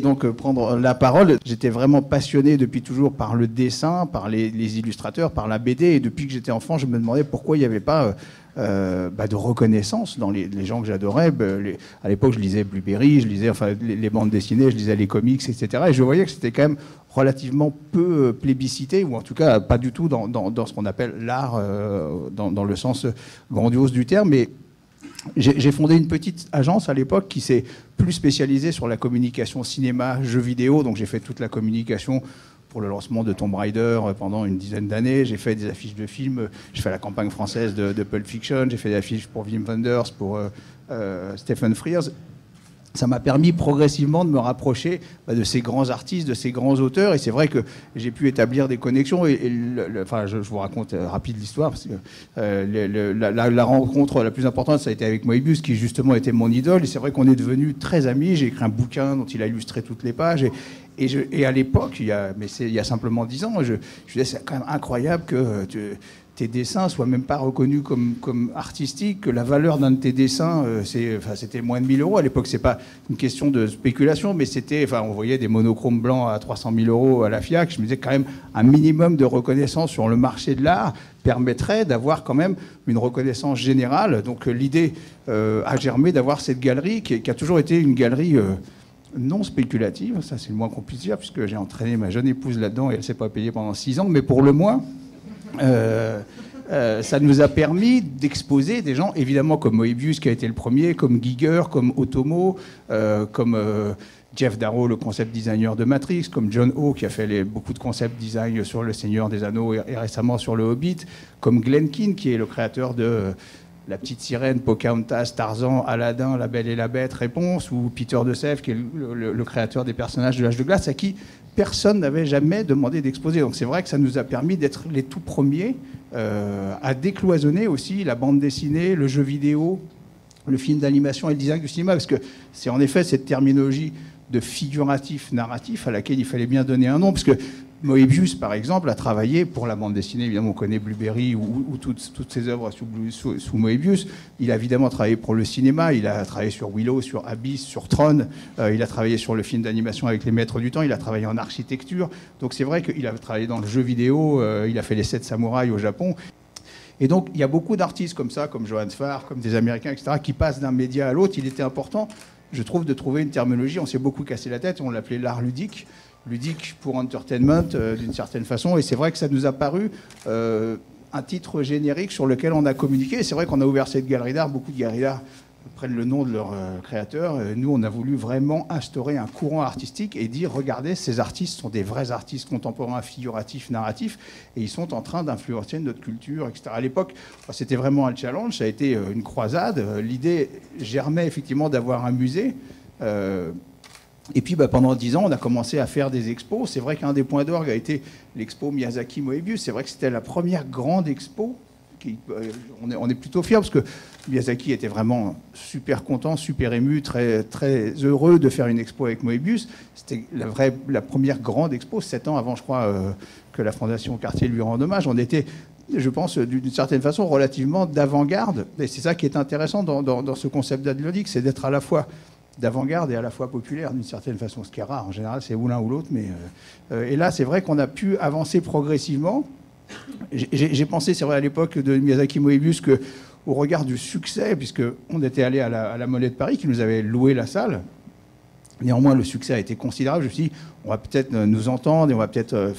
Donc prendre la parole. J'étais vraiment passionné depuis toujours par le dessin, par les illustrateurs, par la BD. Et depuis que j'étais enfant, je me demandais pourquoi il n'y avait pas de reconnaissance dans les gens que j'adorais. À l'époque, je lisais Blueberry, je lisais les bandes dessinées, je lisais les comics, etc. Et je voyais que c'était quand même relativement peu plébiscité, ou en tout cas pas du tout dans ce qu'on appelle l'art, dans le sens grandiose du terme. Mais j'ai fondé une petite agence à l'époque qui s'est plus spécialisée sur la communication cinéma, jeux vidéo. Donc j'ai fait toute la communication pour le lancement de Tomb Raider pendant une dizaine d'années. J'ai fait des affiches de films. J'ai fait la campagne française de Pulp Fiction. J'ai fait des affiches pour Wim Wenders, pour Stephen Frears. Ça m'a permis progressivement de me rapprocher de ces grands artistes, de ces grands auteurs. Et c'est vrai que j'ai pu établir des connexions. Je vous raconte rapide l'histoire. Parce que la rencontre la plus importante, ça a été avec Moebius, qui justement était mon idole. Et c'est vrai qu'on est devenus très amis. J'ai écrit un bouquin dont il a illustré toutes les pages. Et à l'époque, il y a simplement 10 ans, je disais, c'est quand même incroyable que tes dessins soient même pas reconnus comme artistiques, que la valeur d'un de tes dessins, c'était moins de 1 000 €. À l'époque, c'est pas une question de spéculation, mais on voyait des monochromes blancs à 300 000 € à la FIAC. Je me disais quand même un minimum de reconnaissance sur le marché de l'art permettrait d'avoir quand même une reconnaissance générale. Donc l'idée a germé d'avoir cette galerie qui a toujours été une galerie non spéculative. Ça, c'est le moins qu'on puisse dire, puisque j'ai entraîné ma jeune épouse là-dedans et elle ne s'est pas payée pendant 6 ans. Mais pour le moins, ça nous a permis d'exposer des gens, évidemment, comme Moebius, qui a été le premier, comme Giger, comme Otomo, comme Jeff Darrow, le concept designer de Matrix, comme John Ho, qui a fait beaucoup de concept design sur Le Seigneur des Anneaux et récemment sur Le Hobbit, comme Glenn Keane, qui est le créateur de La Petite Sirène, Pocahontas, Tarzan, Aladdin, La Belle et la Bête, Réponse, ou Peter de Sèvres, qui est le créateur des personnages de l'Âge de Glace, à qui personne n'avait jamais demandé d'exposer. Donc c'est vrai que ça nous a permis d'être les tout premiers à décloisonner aussi la bande dessinée, le jeu vidéo, le film d'animation et le design du cinéma, parce que c'est en effet cette terminologie de figuratif narratif à laquelle il fallait bien donner un nom, parce que Moebius, par exemple, a travaillé pour la bande dessinée. Évidemment, on connaît Blueberry ou toutes ses œuvres sous Moebius. Il a évidemment travaillé pour le cinéma. Il a travaillé sur Willow, sur Abyss, sur Tron. Il a travaillé sur le film d'animation avec Les Maîtres du Temps. Il a travaillé en architecture. Donc c'est vrai qu'il a travaillé dans le jeu vidéo. Il a fait les 7 samouraïs au Japon. Et donc, il y a beaucoup d'artistes comme ça, comme Johannes Farr, comme des Américains, etc., qui passent d'un média à l'autre. Il était important, je trouve, de trouver une terminologie. On s'est beaucoup cassé la tête. On l'appelait l'art ludique. Ludique pour entertainment, d'une certaine façon. Et c'est vrai que ça nous a paru un titre générique sur lequel on a communiqué. Et c'est vrai qu'on a ouvert cette galerie d'art. Beaucoup de galeries d'art prennent le nom de leur créateur. Nous, on a voulu vraiment instaurer un courant artistique et dire, regardez, ces artistes sont des vrais artistes contemporains, figuratifs, narratifs, et ils sont en train d'influencer notre culture, etc. À l'époque, c'était vraiment un challenge. Ça a été une croisade. L'idée germait effectivement d'avoir un musée. Et puis pendant 10 ans, on a commencé à faire des expos. C'est vrai qu'un des points d'orgue a été l'expo Miyazaki-Moebius. C'est vrai que c'était la première grande expo. On est plutôt fiers parce que Miyazaki était vraiment super content, super ému, très, très heureux de faire une expo avec Moebius. C'était la première grande expo, 7 ans avant, je crois, que la Fondation Cartier lui rende hommage. On était, je pense, d'une certaine façon, relativement d'avant-garde. Et c'est ça qui est intéressant dans ce concept d'art ludique, c'est d'être à la fois d'avant-garde et à la fois populaire d'une certaine façon, ce qui est rare. En général, c'est ou l'un ou l'autre. Et là, c'est vrai qu'on a pu avancer progressivement. J'ai pensé, c'est vrai, à l'époque de Miyazaki Moebius, qu'au regard du succès, puisqu'on était allé à la Monnaie de Paris, qui nous avait loué la salle, néanmoins, le succès a été considérable. Je me suis dit, on va peut-être nous entendre et on va peut-être,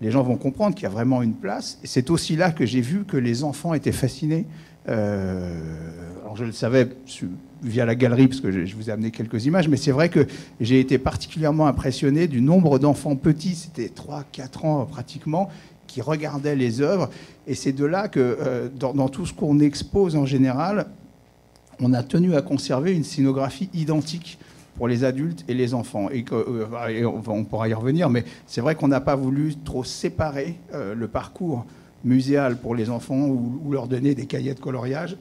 les gens vont comprendre qu'il y a vraiment une place. Et c'est aussi là que j'ai vu que les enfants étaient fascinés. Alors je le savais via la galerie, parce que je vous ai amené quelques images, mais c'est vrai que j'ai été particulièrement impressionné du nombre d'enfants petits, c'était 3-4 ans pratiquement, qui regardaient les œuvres. Et c'est de là que, dans tout ce qu'on expose en général, on a tenu à conserver une scénographie identique pour les adultes et les enfants. Et on pourra y revenir, mais c'est vrai qu'on n'a pas voulu trop séparer le parcours muséal pour les enfants ou leur donner des cahiers de coloriage,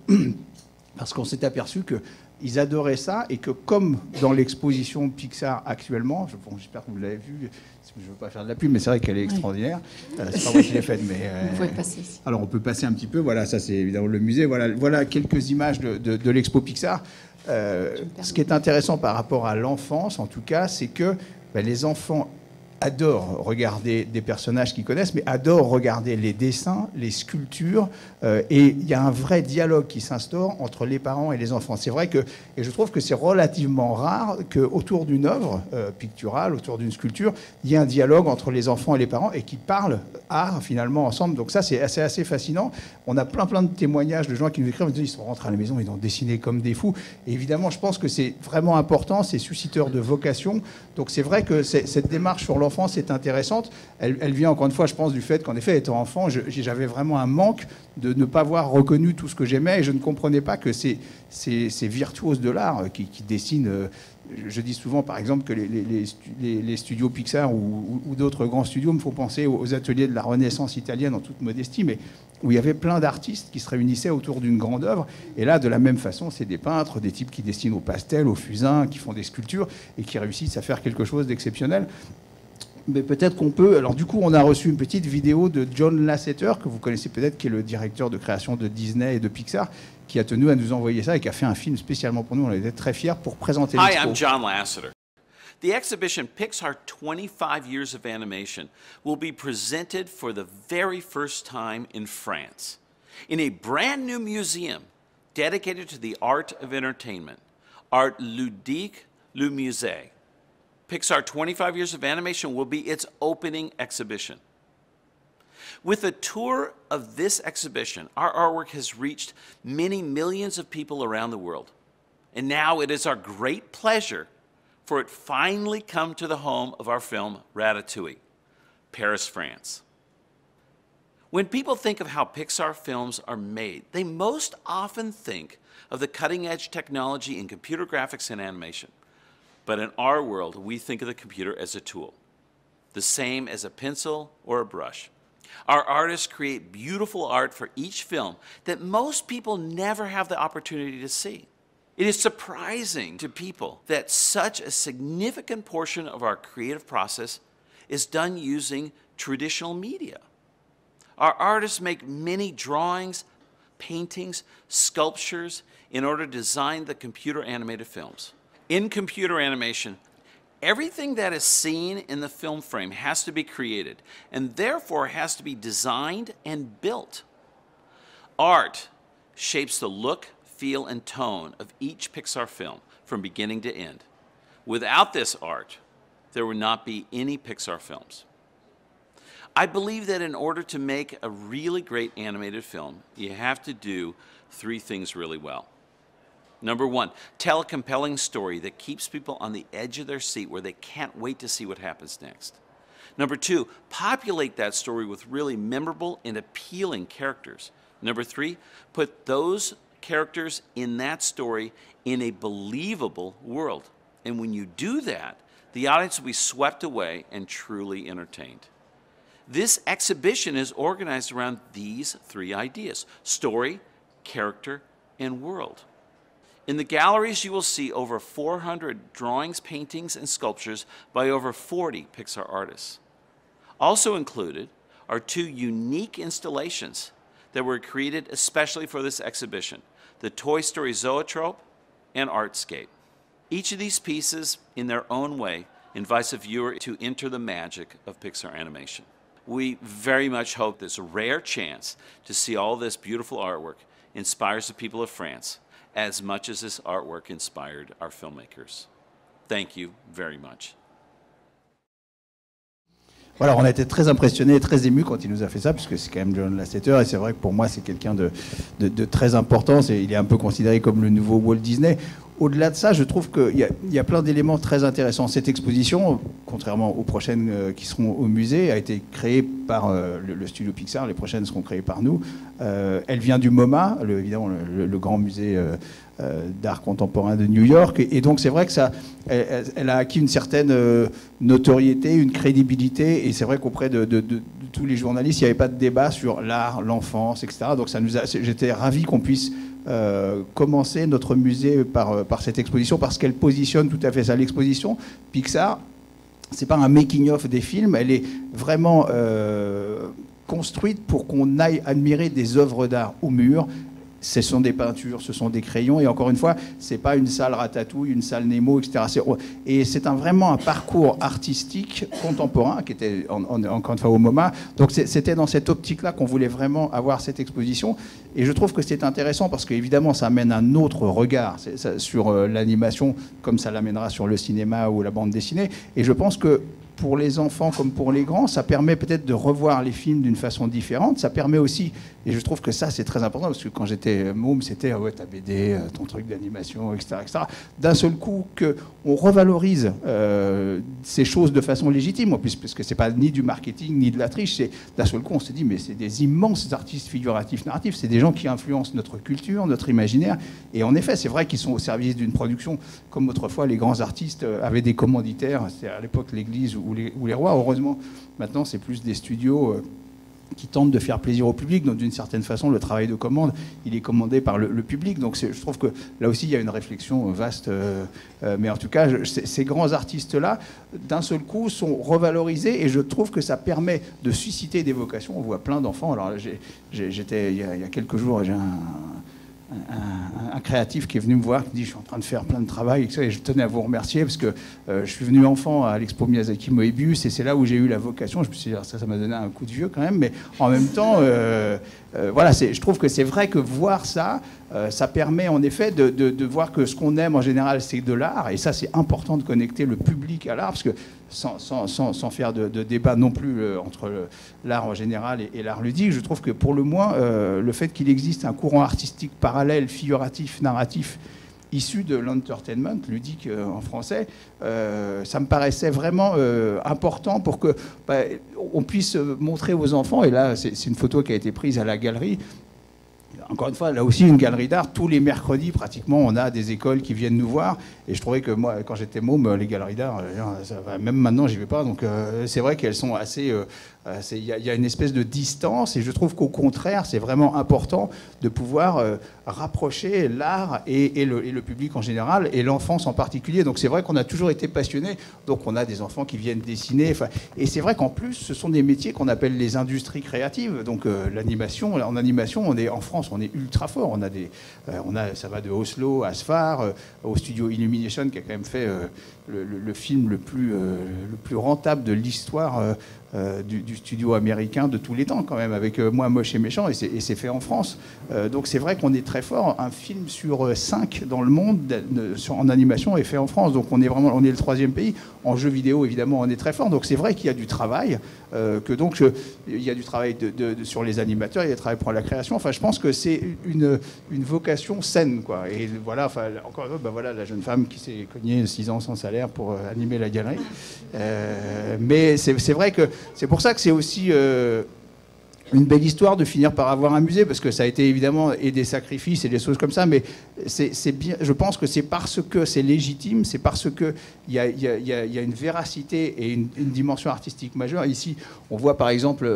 parce qu'on s'est aperçu qu'ils adoraient ça et que comme dans l'exposition Pixar actuellement, j'espère que vous l'avez vue, je ne veux pas faire de la pub, mais c'est vrai qu'elle est extraordinaire. C'est pas moi qui l'ai faite, mais... Vous pouvez passer ici. Alors on peut passer un petit peu, voilà, ça c'est évidemment le musée, voilà quelques images de l'expo Pixar. Ce qui est intéressant par rapport à l'enfance, en tout cas, c'est que les enfants adorent regarder des personnages qu'ils connaissent, mais adorent regarder les dessins, les sculptures, et il y a un vrai dialogue qui s'instaure entre les parents et les enfants. C'est vrai que, et je trouve que c'est relativement rare qu'autour d'une œuvre picturale, autour d'une sculpture, il y ait un dialogue entre les enfants et les parents et qui parlent art finalement ensemble. Donc ça, c'est assez fascinant. On a plein de témoignages de gens qui nous écrivent, ils sont rentrés à la maison, ils ont dessiné comme des fous. Et évidemment, je pense que c'est vraiment important, c'est susciteur de vocation. Donc c'est vrai que cette démarche sur l'enfance est intéressante. Elle vient encore une fois, je pense, du fait qu'en effet, étant enfant, j'avais vraiment un manque de ne pas avoir reconnu tout ce que j'aimais et je ne comprenais pas que ces virtuoses de l'art qui dessinent... Je dis souvent, par exemple, que les studios Pixar ou d'autres grands studios me font penser aux ateliers de la Renaissance italienne, en toute modestie, mais où il y avait plein d'artistes qui se réunissaient autour d'une grande œuvre. Et là, de la même façon, c'est des peintres, des types qui dessinent au pastel, au fusain, qui font des sculptures et qui réussissent à faire quelque chose d'exceptionnel. Mais peut-être qu'on peut... Alors du coup, on a reçu une petite vidéo de John Lasseter, que vous connaissez peut-être, qui est le directeur de création de Disney et de Pixar, qui a tenu à nous envoyer ça et qui a fait un film spécialement pour nous. On était très fiers pour présenter l'expo. Hi, I'm John Lasseter. The exhibition Pixar 25 Years of Animation will be presented for the very first time in France, in a brand new museum dedicated to the art of entertainment, Art Ludique Le Musée. Pixar 25 Years of Animation will be its opening exhibition. With a tour of this exhibition, our artwork has reached many millions of people around the world. And now it is our great pleasure for it finally come to the home of our film, Ratatouille, Paris, France. When people think of how Pixar films are made, they most often think of the cutting-edge technology in computer graphics and animation. But in our world, we think of the computer as a tool, the same as a pencil or a brush. Our artists create beautiful art for each film that most people never have the opportunity to see. It is surprising to people that such a significant portion of our creative process is done using traditional media. Our artists make many drawings, paintings, sculptures in order to design the computer animated films. In computer animation, everything that is seen in the film frame has to be created and therefore has to be designed and built. Art shapes the look, feel, and tone of each Pixar film from beginning to end. Without this art, there would not be any Pixar films. I believe that in order to make a really great animated film, you have to do three things really well. Number one, tell a compelling story that keeps people on the edge of their seat where they can't wait to see what happens next. Number two, populate that story with really memorable and appealing characters. Number three, put those characters in that story in a believable world. And when you do that, the audience will be swept away and truly entertained. This exhibition is organized around these three ideas: story, character, and world. In the galleries, you will see over 400 drawings, paintings, and sculptures by over 40 Pixar artists. Also included are two unique installations that were created especially for this exhibition: the Toy Story Zoetrope and Artscape. Each of these pieces, in their own way, invites a viewer to enter the magic of Pixar animation. We very much hope this rare chance to see all this beautiful artwork inspires the people of France as much as this artwork inspired our filmmakers. Thank you very much. Voilà, on a été très impressionnés et très émus quand il nous a fait ça, puisque c'est quand même John Lasseter, et c'est vrai que pour moi, c'est quelqu'un de très important. Il est un peu considéré comme le nouveau Walt Disney. Au-delà de ça, je trouve qu'il y a plein d'éléments très intéressants. Cette exposition, contrairement aux prochaines qui seront au musée, a été créée par le studio Pixar. Les prochaines seront créées par nous. Elle vient du MoMA, évidemment le grand musée d'art contemporain de New York. Et donc c'est vrai que elle a acquis une certaine notoriété, une crédibilité. Et c'est vrai qu'auprès de tous les journalistes, il n'y avait pas de débat sur l'art, l'enfance, etc. Donc j'étais ravi qu'on puisse commencer notre musée par cette exposition, parce qu'elle positionne tout à fait ça. L'exposition Pixar, c'est pas un making-of des films, elle est vraiment construite pour qu'on aille admirer des œuvres d'art au mur. Ce sont des peintures, ce sont des crayons, et encore une fois, c'est pas une salle Ratatouille, une salle Nemo, etc. Et c'est vraiment un parcours artistique contemporain qui était encore une fois au MoMA. Donc c'était dans cette optique-là qu'on voulait vraiment avoir cette exposition. Et je trouve que c'est intéressant parce qu'évidemment, ça amène un autre regard sur l'animation, comme ça l'amènera sur le cinéma ou la bande dessinée. Et je pense que pour les enfants comme pour les grands, ça permet peut-être de revoir les films d'une façon différente. Ça permet aussi, et je trouve que ça c'est très important, parce que quand j'étais môme, c'était ouais, ta BD, ton truc d'animation, etc., etc. D'un seul coup, qu'on revalorise ces choses de façon légitime, en plus, parce que c'est pas ni du marketing ni de la triche. D'un seul coup, on se dit mais c'est des immenses artistes figuratifs, narratifs. C'est des gens qui influencent notre culture, notre imaginaire. Et en effet, c'est vrai qu'ils sont au service d'une production, comme autrefois les grands artistes avaient des commanditaires. C'est à l'époque l'Église ou les rois. Heureusement, maintenant, c'est plus des studios qui tentent de faire plaisir au public. Donc, d'une certaine façon, le travail de commande, il est commandé par le public. Donc, je trouve que là aussi, il y a une réflexion vaste. Mais en tout cas, ces grands artistes-là, d'un seul coup, sont revalorisés. Et je trouve que ça permet de susciter des vocations. On voit plein d'enfants. Alors, j'étais, il y a quelques jours, j'ai un créatif qui est venu me voir, qui me dit je suis en train de faire plein de travail, et je tenais à vous remercier parce que je suis venu enfant à l'Expo Miyazaki Moebius et c'est là où j'ai eu la vocation. Je me suis dit ça m'a donné un coup de vieux quand même, mais en même temps voilà, je trouve que c'est vrai que voir ça, ça permet en effet de voir que ce qu'on aime en général c'est de l'art, et ça c'est important de connecter le public à l'art, parce que sans faire de débat non plus entre l'art en général et l'art ludique, je trouve que pour le moins, le fait qu'il existe un courant artistique parallèle, figuratif, narratif, issu de l'entertainment, ludique en français, ça me paraissait vraiment important pour que on puisse montrer aux enfants, et là c'est une photo qui a été prise à la galerie. Encore une fois, là aussi, une galerie d'art. Tous les mercredis, pratiquement, on a des écoles qui viennent nous voir. Et je trouvais que moi, quand j'étais môme, les galeries d'art, même maintenant, j'y vais pas. Donc, c'est vrai qu'elles sont assez... Il y a une espèce de distance. Et je trouve qu'au contraire, c'est vraiment important de pouvoir rapprocher l'art et le public en général, et l'enfance en particulier. Donc, c'est vrai qu'on a toujours été passionnés. Donc, on a des enfants qui viennent dessiner. Et c'est vrai qu'en plus, ce sont des métiers qu'on appelle les industries créatives. Donc, l'animation, en animation, en France, on est ultra fort. Ça va de Oslo à Sfar, au studio Illumination, qui a quand même fait le film le plus rentable de l'histoire du studio américain de tous les temps, quand même, avec Moi, Moche et Méchant, et c'est fait en France. Donc c'est vrai qu'on est très fort. Un film sur 5 dans le monde en animation est fait en France. Donc on est le 3e pays. En jeux vidéo, évidemment, on est très fort. Donc c'est vrai qu'il y a du travail, il y a du travail sur les animateurs, il y a du travail pour la création. Enfin, je pense que c'est une vocation saine, quoi. Et voilà, encore une fois, voilà la jeune femme qui s'est cognée 6 ans sans salaire pour animer la galerie. Mais c'est vrai que c'est pour ça que c'est aussi une belle histoire de finir par avoir un musée, parce que ça a été évidemment et des sacrifices et des choses comme ça, mais c'est bien. Je pense que c'est parce que c'est légitime, c'est parce que il y a une véracité et une dimension artistique majeure. Ici, on voit par exemple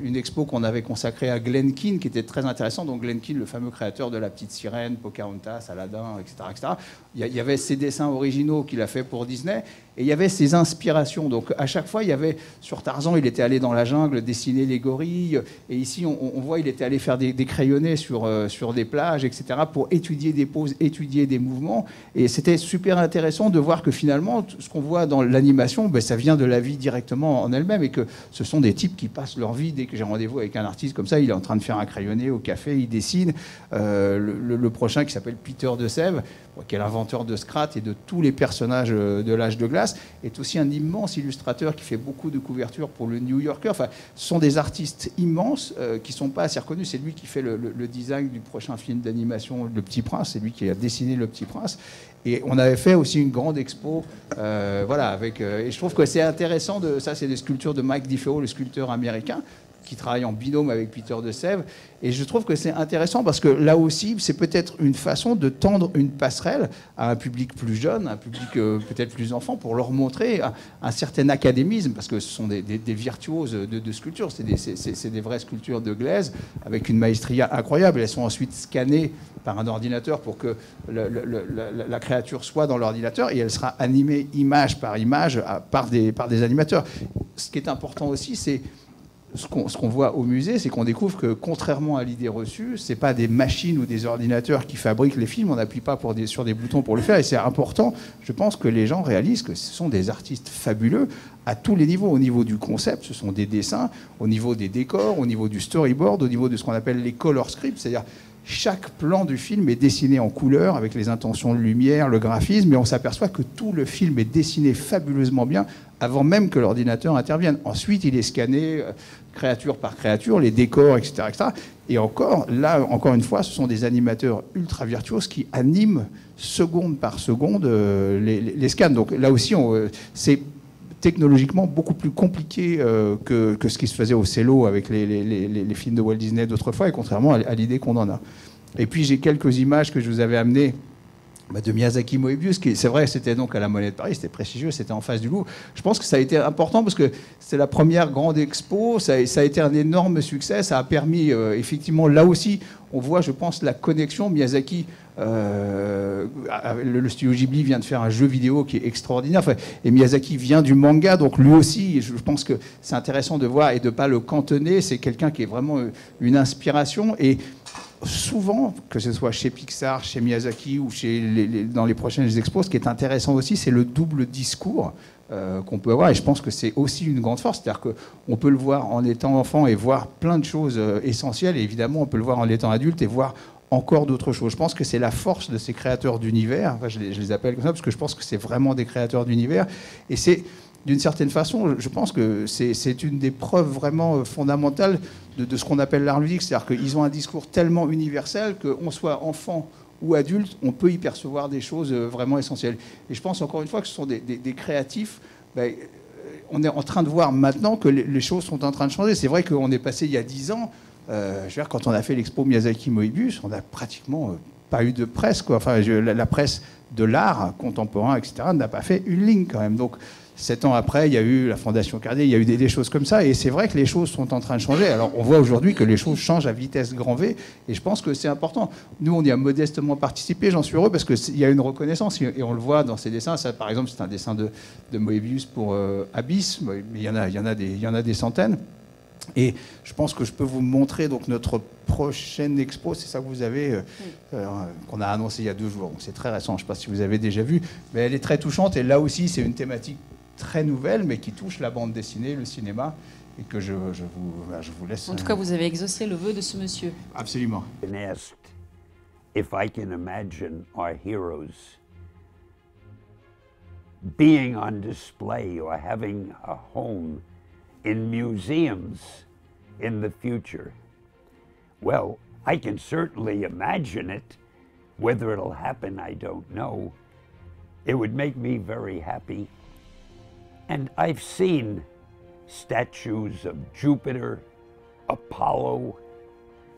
une expo qu'on avait consacrée à Glen Keane, qui était très intéressante. Donc Glen Keane, le fameux créateur de La Petite Sirène, Pocahontas, Aladdin, etc. Il y avait ses dessins originaux qu'il a fait pour Disney, et il y avait ses inspirations. Donc à chaque fois, il y avait, sur Tarzan, il était allé dans la jungle dessiner les gorilles, et ici on voit il était allé faire des crayonnés sur des plages, etc., pour étudier des poses, étudier des mouvements. Et c'était super intéressant de voir que finalement, ce qu'on voit dans l'animation, ça vient de la vie directement en elle-même, et que ce sont des types qui passent leur vie. Dès que j'ai rendez-vous avec un artiste comme ça, il est en train de faire un crayonné au café, il dessine. Le prochain, qui s'appelle Peter de Sèvres, qui est l'inventeur de Scrat et de tous les personnages de l'âge de glace, est aussi un immense illustrateur qui fait beaucoup de couvertures pour le New Yorker. Enfin, ce sont des artistes immenses qui ne sont pas assez reconnus. C'est lui qui fait le design du prochain film d'animation, Le Petit Prince. C'est lui qui a dessiné Le Petit Prince. Et on avait fait aussi une grande expo, voilà, avec. Et je trouve que c'est intéressant. Ça, c'est des sculptures de Mike DiFeo, le sculpteur américain. qui travaille en binôme avec Peter de Sèvres. Et je trouve que c'est intéressant parce que là aussi, c'est peut-être une façon de tendre une passerelle à un public plus jeune, un public peut-être plus enfant, pour leur montrer un certain académisme, parce que ce sont des virtuoses de sculpture, c'est des vraies sculptures de glaise avec une maestria incroyable. Elles sont ensuite scannées par un ordinateur pour que la créature soit dans l'ordinateur, et elle sera animée image par image par des animateurs. Ce qui est important aussi, c'est ce qu'on voit au musée, c'est qu'on découvre que, contrairement à l'idée reçue, ce n'est pas des machines ou des ordinateurs qui fabriquent les films, on n'appuie pas sur des boutons pour le faire, et c'est important, je pense, que les gens réalisent que ce sont des artistes fabuleux à tous les niveaux. Au niveau du concept, ce sont des dessins, au niveau des décors, au niveau du storyboard, au niveau de ce qu'on appelle les color scripts, c'est-à-dire chaque plan du film est dessiné en couleur avec les intentions de lumière, le graphisme, et on s'aperçoit que tout le film est dessiné fabuleusement bien avant même que l'ordinateur intervienne. Ensuite, il est scanné créature par créature, les décors, etc., etc. Et encore une fois, ce sont des animateurs ultra virtuoses qui animent seconde par seconde les scans. Donc là aussi, c'est technologiquement beaucoup plus compliqué que ce qui se faisait au cello avec les films de Walt Disney d'autrefois, et contrairement à l'idée qu'on en a. Et puis j'ai quelques images que je vous avais amenées de Miyazaki Moebius, qui, c'est vrai, c'était donc à la Monnaie de Paris, c'était prestigieux, c'était en face du Louvre. Je pense que ça a été important parce que c'était la première grande expo, ça a été un énorme succès, ça a permis, effectivement, là aussi, on voit, je pense, la connexion. Miyazaki, le studio Ghibli vient de faire un jeu vidéo qui est extraordinaire, et Miyazaki vient du manga, donc lui aussi, je pense que c'est intéressant de voir et de ne pas le cantonner, c'est quelqu'un qui est vraiment une inspiration, et souvent, que ce soit chez Pixar, chez Miyazaki ou dans les prochaines expos, ce qui est intéressant aussi, c'est le double discours qu'on peut avoir. Et je pense que c'est aussi une grande force. C'est-à-dire qu'on peut le voir en étant enfant et voir plein de choses essentielles. Et évidemment, on peut le voir en étant adulte et voir encore d'autres choses. Je pense que c'est la force de ces créateurs d'univers. Enfin, je les appelle comme ça parce que je pense que c'est vraiment des créateurs d'univers. Et c'est, d'une certaine façon, je pense que c'est une des preuves vraiment fondamentales de ce qu'on appelle l'art ludique. C'est-à-dire qu'ils ont un discours tellement universel qu'on soit enfant ou adulte, on peut y percevoir des choses vraiment essentielles. Et je pense encore une fois que ce sont des créatifs. On est en train de voir maintenant que les choses sont en train de changer. C'est vrai qu'on est passé il y a 10 ans, je veux dire, quand on a fait l'expo Miyazaki Moebius, on n'a pratiquement pas eu de presse, quoi. Enfin, la presse de l'art contemporain, etc., n'a pas fait une ligne quand même. Donc, 7 ans après, il y a eu la Fondation Cartier, il y a eu des choses comme ça, et c'est vrai que les choses sont en train de changer. Alors, on voit aujourd'hui que les choses changent à vitesse grand V, et je pense que c'est important. Nous, on y a modestement participé, j'en suis heureux, parce qu'il y a une reconnaissance, et on le voit dans ces dessins. Ça, par exemple, c'est un dessin de Moebius pour Abyss, mais il y en a des centaines. Et je pense que je peux vous montrer donc notre prochaine expo, c'est ça que vous avez, qu'on a annoncé il y a 2 jours. Donc c'est très récent, je ne sais pas si vous avez déjà vu, mais elle est très touchante. Et là aussi, c'est une thématique très nouvelle, mais qui touche la bande dessinée, le cinéma, et que je vous laisse. En tout cas, vous avez exaucé le vœu de ce monsieur. Absolument. Been asked if I can imagine our heroes being on display or having a home in museums in the future. Well, I can certainly imagine it. Whether it'll happen, I don't know. It would make me very happy. And I've seen statues of Jupiter, Apollo,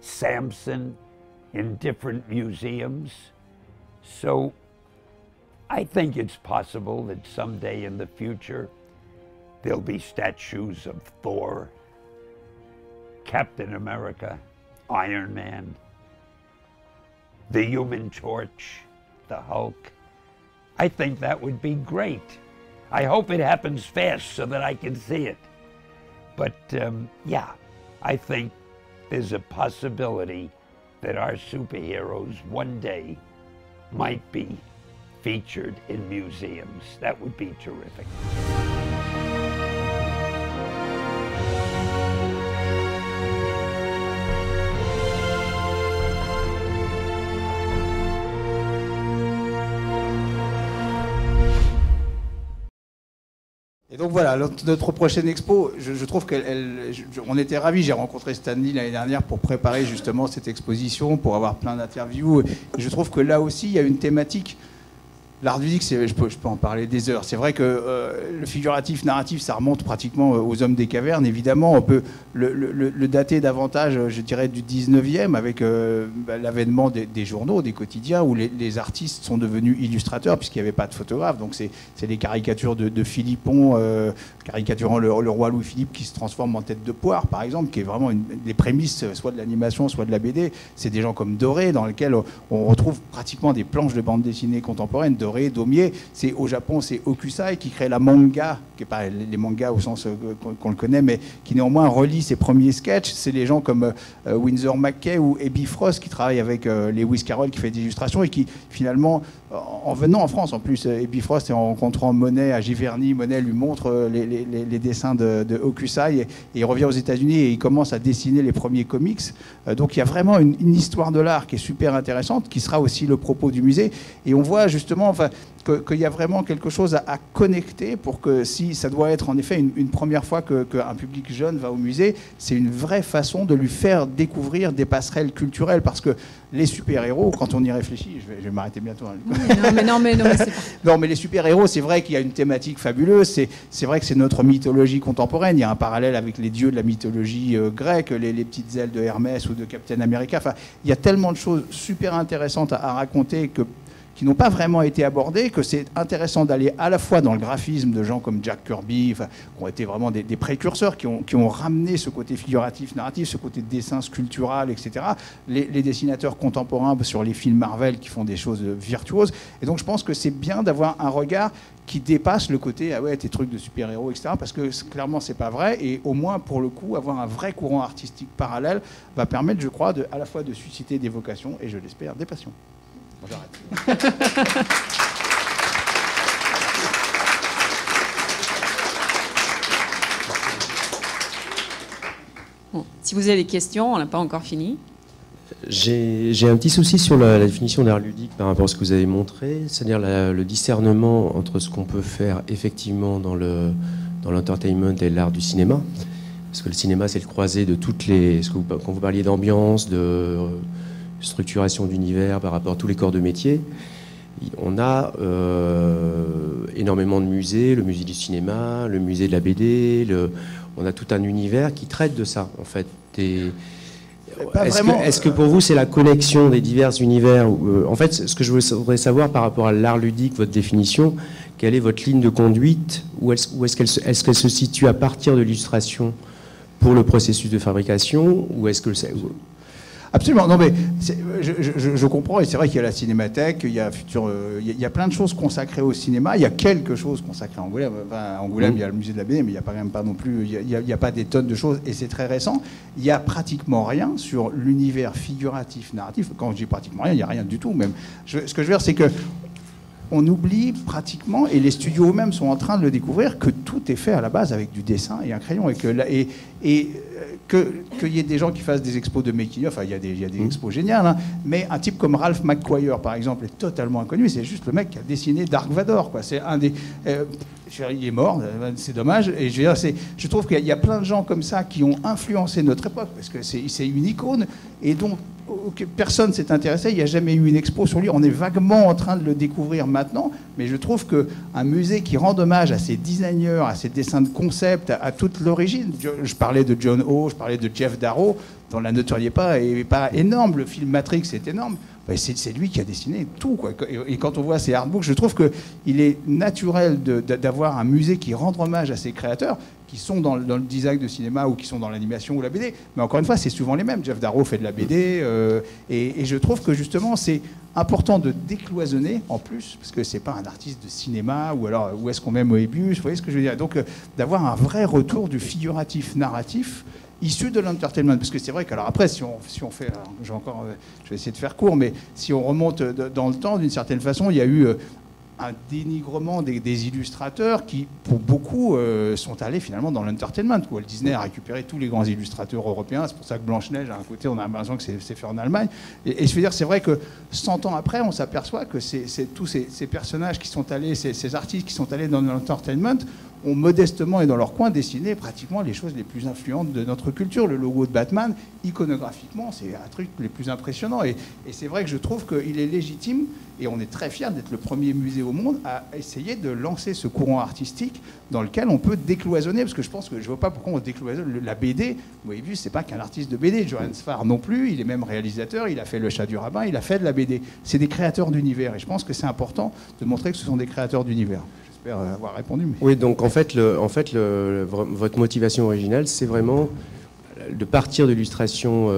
Samson in different museums. So I think it's possible that someday in the future there'll be statues of Thor, Captain America, Iron Man, the Human Torch, the Hulk. I think that would be great. I hope it happens fast so that I can see it. But yeah, I think there's a possibility that our superheroes one day might be featured in museums. That would be terrific. Et donc voilà, notre prochaine expo, je trouve qu'on était ravis. J'ai rencontré Stanley l'année dernière pour préparer justement cette exposition, pour avoir plein d'interviews. Et je trouve que là aussi, il y a une thématique L'art ludique, je peux en parler des heures. C'est vrai que le figuratif narratif, ça remonte pratiquement aux hommes des cavernes. Évidemment, on peut le dater davantage, je dirais, du 19e, avec l'avènement des journaux, des quotidiens, où les artistes sont devenus illustrateurs, puisqu'il n'y avait pas de photographe. Donc c'est les caricatures de Philippon, caricaturant le roi Louis-Philippe qui se transforme en tête de poire, par exemple, qui est vraiment les prémices, soit de l'animation, soit de la BD. C'est des gens comme Doré, dans lesquels on retrouve pratiquement des planches de bande dessinée contemporaine. Doré, Daumier, au Japon, c'est Hokusai qui crée la manga, qui n'est pas les mangas au sens qu'on le connaît, mais qui néanmoins relie ses premiers sketchs. C'est les gens comme Winsor McKay ou Ebbie Frost qui travaillent avec Lewis Carroll qui fait des illustrations et qui finalement, en venant en France en plus, Ebbie Frost et en rencontrant Monet à Giverny, Monet lui montre les dessins de Hokusai et il revient aux États-Unis et il commence à dessiner les premiers comics. Donc il y a vraiment une histoire de l'art qui est super intéressante, qui sera aussi le propos du musée. Et on voit justement qu'il y a vraiment quelque chose à connecter pour que, si ça doit être en effet une première fois qu'un public jeune va au musée, c'est une vraie façon de lui faire découvrir des passerelles culturelles, parce que les super-héros, quand on y réfléchit, je vais m'arrêter bientôt. Non, mais c'est pas... Non, mais les super-héros, c'est vrai qu'il y a une thématique fabuleuse, c'est vrai que c'est notre mythologie contemporaine, il y a un parallèle avec les dieux de la mythologie grecque, les petites ailes de Hermès ou de Captain America, enfin, il y a tellement de choses super intéressantes à raconter qui n'ont pas vraiment été abordés, que c'est intéressant d'aller à la fois dans le graphisme de gens comme Jack Kirby, qui ont été vraiment des précurseurs, qui ont ramené ce côté figuratif, narratif, ce côté dessin sculptural, etc. Les dessinateurs contemporains sur les films Marvel qui font des choses virtuoses. Et donc je pense que c'est bien d'avoir un regard qui dépasse le côté « ah ouais, tes trucs de super-héros, etc. » parce que clairement, c'est pas vrai. Et au moins, pour le coup, avoir un vrai courant artistique parallèle va permettre, je crois, à la fois de susciter des vocations et, je l'espère, des passions. Bon, j'arrête. Bon, si vous avez des questions, on n'a pas encore fini. J'ai un petit souci sur la définition d'art ludique par rapport à ce que vous avez montré, c'est-à-dire le discernement entre ce qu'on peut faire effectivement dans l'entertainment et l'art du cinéma. Parce que le cinéma, c'est le croisé de toutes les... Quand vous parliez d'ambiance, de structuration d'univers par rapport à tous les corps de métier, on a énormément de musées, le musée du cinéma, le musée de la BD, on a tout un univers qui traite de ça, en fait. Est-ce que pour vous, c'est la connexion des divers univers en fait, ce que je voudrais savoir par rapport à l'art ludique, votre définition, quelle est votre ligne de conduite? Où est-ce qu'elle se situe à partir de l'illustration pour le processus de fabrication? Ou est-ce que Absolument. Non, mais je comprends, et c'est vrai qu'il y a la Cinémathèque, il y a plein de choses consacrées au cinéma. Il y a quelque chose consacré à Angoulême. Enfin, à Angoulême, il y a le musée de la BD, mais il n'y a pas non plus, il n'y a pas des tonnes de choses, et c'est très récent. Il n'y a pratiquement rien sur l'univers figuratif, narratif. Quand je dis pratiquement rien, il n'y a rien du tout même. Ce que je veux dire, c'est que on oublie pratiquement, et les studios eux-mêmes sont en train de le découvrir, que tout est fait à la base avec du dessin et un crayon, et qu'il y ait des gens qui fassent des expos de making of, enfin il y a des expos géniales, hein, mais un type comme Ralph McQuire par exemple est totalement inconnu, c'est juste le mec qui a dessiné Dark Vador, quoi. C'est un des... il est mort, c'est dommage, et je trouve qu'il y a plein de gens comme ça qui ont influencé notre époque, parce que c'est une icône, et dont personne s'est intéressé, il n'y a jamais eu une expo sur lui, on est vaguement en train de le découvrir maintenant, mais je trouve qu'un musée qui rend hommage à ses designers, à ses dessins de concept, à toute l'origine, je parlais de John O, je parlais de Jeff Darrow, dont la notoriété n'est pas énorme, le film Matrix est énorme, c'est lui qui a dessiné tout, quoi. Et quand on voit ces artbooks, je trouve qu'il est naturel d'avoir un musée qui rend hommage à ses créateurs, qui sont dans le design de cinéma ou qui sont dans l'animation ou la BD. Mais encore une fois, c'est souvent les mêmes. Jeff Darrow fait de la BD. Et je trouve que justement, c'est important de décloisonner en plus, parce que c'est pas un artiste de cinéma, ou alors où est-ce qu'on met Moebius, vous voyez ce que je veux dire. Donc d'avoir un vrai retour du figuratif narratif issu de l'entertainment. Parce que c'est vrai que, alors après, si on fait... je vais essayer de faire court, mais si on remonte dans le temps, d'une certaine façon, il y a eu... un dénigrement des illustrateurs qui, pour beaucoup, sont allés finalement dans l'entertainment. Walt Disney a récupéré tous les grands illustrateurs européens. C'est pour ça que Blanche-Neige, à un côté, on a l'impression que c'est fait en Allemagne. Et je veux dire, c'est vrai que 100 ans après, on s'aperçoit que tous ces personnages qui sont allés, ces artistes qui sont allés dans l'entertainment, ont modestement et dans leur coin dessiné pratiquement les choses les plus influentes de notre culture. Le logo de Batman, iconographiquement, c'est un truc les plus impressionnants. Et c'est vrai que je trouve qu'il est légitime, et on est très fiers d'être le premier musée au monde à essayer de lancer ce courant artistique dans lequel on peut décloisonner, parce que je pense que je ne vois pas pourquoi on décloisonne la BD. Moebius, c'est pas qu'un artiste de BD. Johannes Farr non plus, il est même réalisateur, il a fait Le Chat du Rabbin, il a fait de la BD. C'est des créateurs d'univers, et je pense que c'est important de montrer que ce sont des créateurs d'univers. J'espère avoir répondu. Mais... Oui, donc en fait, votre motivation originale, c'est vraiment de partir de l'illustration,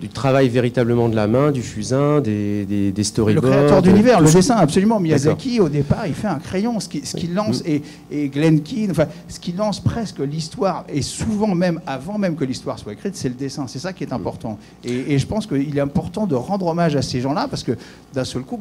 du travail véritablement de la main, du fusain, des storyboards. Le créateur d'univers, le dessin, absolument. Miyazaki, au départ, il fait un crayon, ce qu'il lance, et Glenn Keane, enfin, ce qui lance presque l'histoire, et souvent même, avant même que l'histoire soit écrite, c'est le dessin. C'est ça qui est important. Et je pense qu'il est important de rendre hommage à ces gens-là, parce que d'un seul coup,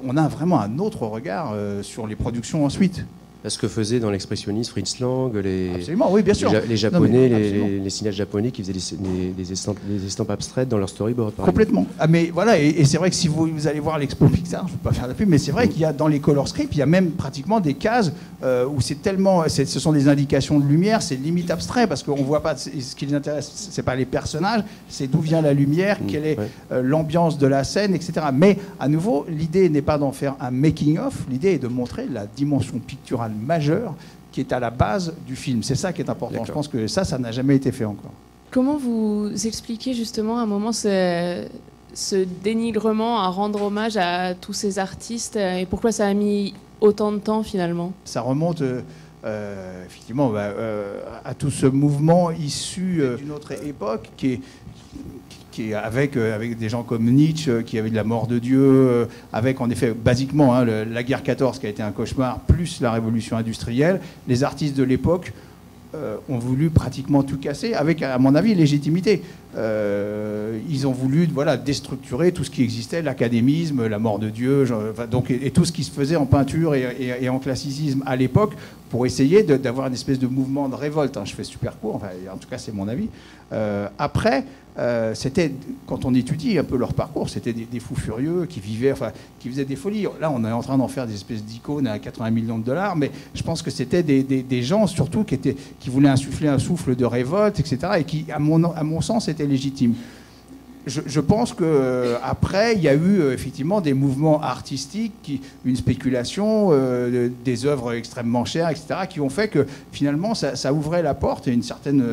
on a vraiment un autre regard sur les productions ensuite. Ce que faisait dans l'expressionnisme Fritz Lang, absolument, oui, bien sûr. Les Japonais, les cinéastes japonais qui faisaient des estampes abstraites dans leur storyboard. Complètement. Ah, mais voilà, et c'est vrai que si vous allez voir l'expo Pixar, je ne vais pas faire la pub, mais c'est vrai qu'il y a dans les color scripts, il y a même pratiquement des cases où ce sont des indications de lumière, c'est limite abstrait, parce qu'on ne voit pas, ce qui les intéresse, ce n'est pas les personnages, c'est d'où vient la lumière, quelle est l'ambiance de la scène, etc. Mais à nouveau, l'idée n'est pas d'en faire un making-of, l'idée est de montrer la dimension picturale majeure qui est à la base du film. C'est ça qui est important. Je pense que ça n'a jamais été fait encore. Comment vous expliquez justement à un moment ce dénigrement à rendre hommage à tous ces artistes et pourquoi ça a mis autant de temps finalement? Ça remonte effectivement à tout ce mouvement issu d'une autre époque qui est avec des gens comme Nietzsche, qui avait de la mort de Dieu, avec en effet, basiquement, la guerre 14 qui a été un cauchemar, plus la révolution industrielle. Les artistes de l'époque ont voulu pratiquement tout casser, avec, à mon avis, légitimité. Ils ont voulu déstructurer tout ce qui existait, l'académisme, la mort de Dieu, et tout ce qui se faisait en peinture et en classicisme à l'époque, pour essayer d'avoir une espèce de mouvement de révolte. Je fais super court, en tout cas c'est mon avis. Après, c'était, quand on étudie un peu leur parcours, c'était des fous furieux qui vivaient, qui faisaient des folies. Là, on est en train d'en faire des espèces d'icônes à 80 millions de dollars, mais je pense que c'était des gens surtout qui voulaient insuffler un souffle de révolte, etc., et qui, à mon sens, étaient légitimes. Je pense qu'après, il y a eu effectivement des mouvements artistiques, une spéculation, des œuvres extrêmement chères, etc., qui ont fait que finalement, ça ouvrait la porte à une certaine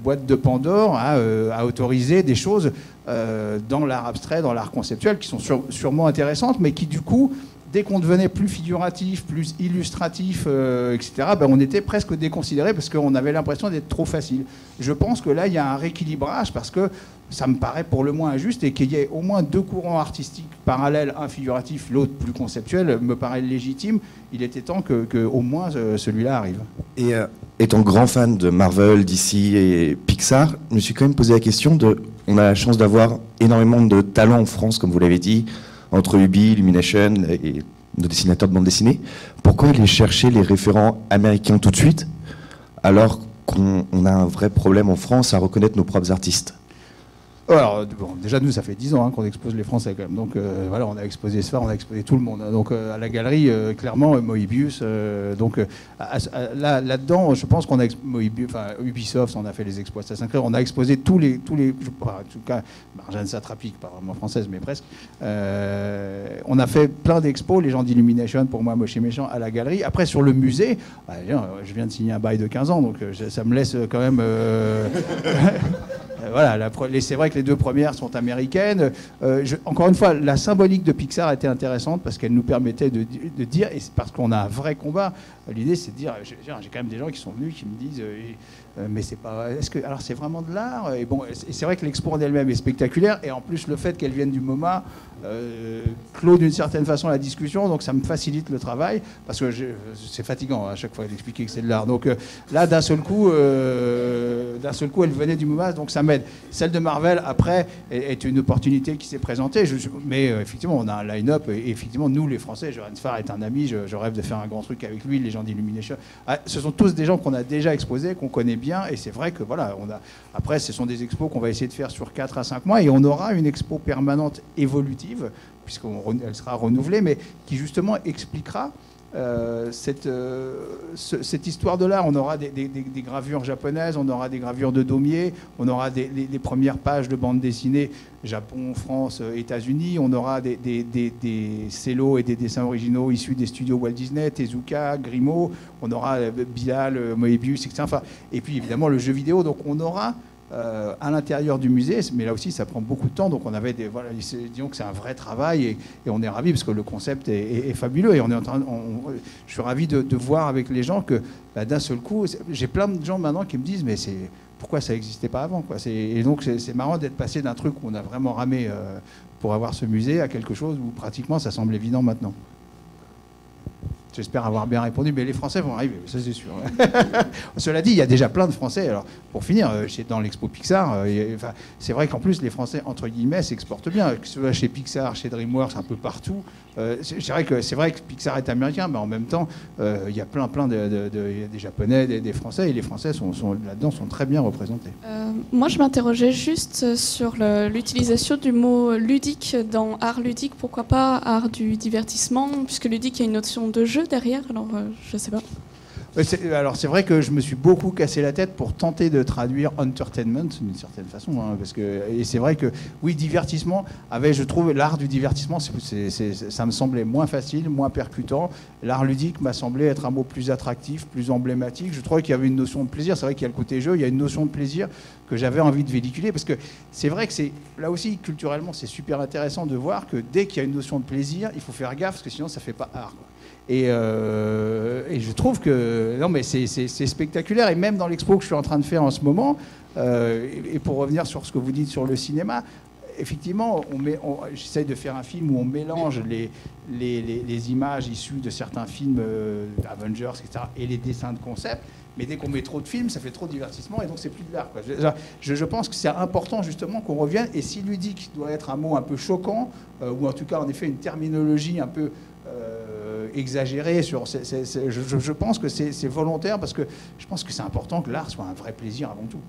boîte de Pandore à autoriser des choses dans l'art abstrait, dans l'art conceptuel, qui sont sûrement intéressantes, mais qui du coup, dès qu'on devenait plus figuratif, plus illustratif, etc., on était presque déconsidéré parce qu'on avait l'impression d'être trop facile. Je pense que là, il y a un rééquilibrage parce que ça me paraît pour le moins injuste et qu'il y ait au moins deux courants artistiques parallèles, un figuratif, l'autre plus conceptuel, me paraît légitime. Il était temps que au moins celui-là arrive. Et étant grand fan de Marvel, DC et Pixar, je me suis quand même posé la question on a la chance d'avoir énormément de talents en France, comme vous l'avez dit, entre Ubi, Illumination et nos dessinateurs de bande dessinée. Pourquoi aller chercher les référents américains tout de suite, alors qu'on a un vrai problème en France à reconnaître nos propres artistes? Alors, déjà, nous, ça fait 10 ans qu'on expose les Français, quand même. Donc, on a exposé Sfar, on a exposé tout le monde. Donc, à la galerie, clairement, Moebius. Là-dedans, je pense qu'on a Ubisoft, on a fait les expos à Saint-Clair, on a exposé tous les en tout cas, Marjane Satrapi, pas vraiment française, mais presque. On a fait plein d'expos, les gens d'Illumination, pour moi, moche et méchant, à la galerie. Après, sur le musée, je viens de signer un bail de 15 ans, donc ça me laisse quand même... Voilà, c'est vrai que les deux premières sont américaines. Encore une fois, la symbolique de Pixar était intéressante parce qu'elle nous permettait de dire, et c'est parce qu'on a un vrai combat, l'idée c'est de dire, j'ai quand même des gens qui sont venus qui me disent mais c'est pas, alors c'est vraiment de l'art? Et bon, c'est vrai que l'expo en elle-même est spectaculaire, et en plus le fait qu'elle vienne du MoMA clôt d'une certaine façon la discussion, donc ça me facilite le travail, parce que c'est fatigant à chaque fois d'expliquer que c'est de l'art. Donc là, d'un seul coup, elle venait du MoMA, donc ça m'aide. Celle de Marvel, après, est une opportunité qui s'est présentée, mais effectivement, on a un line-up, et effectivement, nous, les Français, Johannes Farr est un ami, je rêve de faire un grand truc avec lui, les gens d'Illumination. Ce sont tous des gens qu'on a déjà exposés, qu'on connaît bien, et c'est vrai que voilà, après, ce sont des expos qu'on va essayer de faire sur 4 à 5 mois, et on aura une expo permanente évolutive, puisqu'elle sera renouvelée, mais qui justement expliquera cette histoire de l'art. On aura des gravures japonaises, on aura des gravures de Daumier, on aura les premières pages de bande dessinée Japon, France, États-Unis, on aura des cellos et des dessins originaux issus des studios Walt Disney, Tezuka, Grimaud, on aura Bilal, Moebius, etc. Enfin, et puis évidemment le jeu vidéo. Donc on aura à l'intérieur du musée, mais là aussi ça prend beaucoup de temps, donc on avait voilà, disons que c'est un vrai travail et on est ravis parce que le concept est fabuleux et je suis ravi de voir avec les gens que d'un seul coup, j'ai plein de gens maintenant qui me disent mais pourquoi ça n'existait pas avant quoi. Et donc c'est marrant d'être passé d'un truc où on a vraiment ramé pour avoir ce musée à quelque chose où pratiquement ça semble évident maintenant. J'espère avoir bien répondu, mais les Français vont arriver, ça c'est sûr. Cela dit, il y a déjà plein de Français. Alors, pour finir, dans l'expo Pixar, c'est vrai qu'en plus, les Français, entre guillemets, s'exportent bien. Que ce soit chez Pixar, chez DreamWorks, un peu partout. C'est vrai que Pixar est américain, mais en même temps, il y a plein des Japonais, des Français, et les Français là-dedans sont très bien représentés. Moi, je m'interrogeais juste sur l'utilisation du mot ludique dans art ludique. Pourquoi pas art du divertissement, puisque ludique, il y a une notion de jeu derrière, alors je sais pas. Alors c'est vrai que je me suis beaucoup cassé la tête pour tenter de traduire entertainment d'une certaine façon, hein, et c'est vrai que oui, divertissement je trouve l'art du divertissement, ça me semblait moins facile, moins percutant. L'art ludique m'a semblé être un mot plus attractif, plus emblématique. Je trouvais qu'il y avait une notion de plaisir. C'est vrai qu'il y a le côté jeu, il y a une notion de plaisir que j'avais envie de véhiculer, parce que c'est vrai que là aussi culturellement c'est super intéressant de voir que dès qu'il y a une notion de plaisir, il faut faire gaffe parce que sinon ça fait pas art, quoi. Et je trouve que non, mais c'est spectaculaire. Et même dans l'expo que je suis en train de faire en ce moment, et pour revenir sur ce que vous dites sur le cinéma, effectivement, j'essaye de faire un film où on mélange les images issues de certains films Avengers, etc., et les dessins de concept. Mais dès qu'on met trop de films, ça fait trop de divertissement et donc c'est plus de l'art, quoi. Je pense que c'est important justement qu'on revienne. Et si ludique doit être un mot un peu choquant, ou en tout cas en effet une terminologie un peu exagérée je pense que c'est volontaire parce que je pense que c'est important que l'art soit un vrai plaisir avant tout.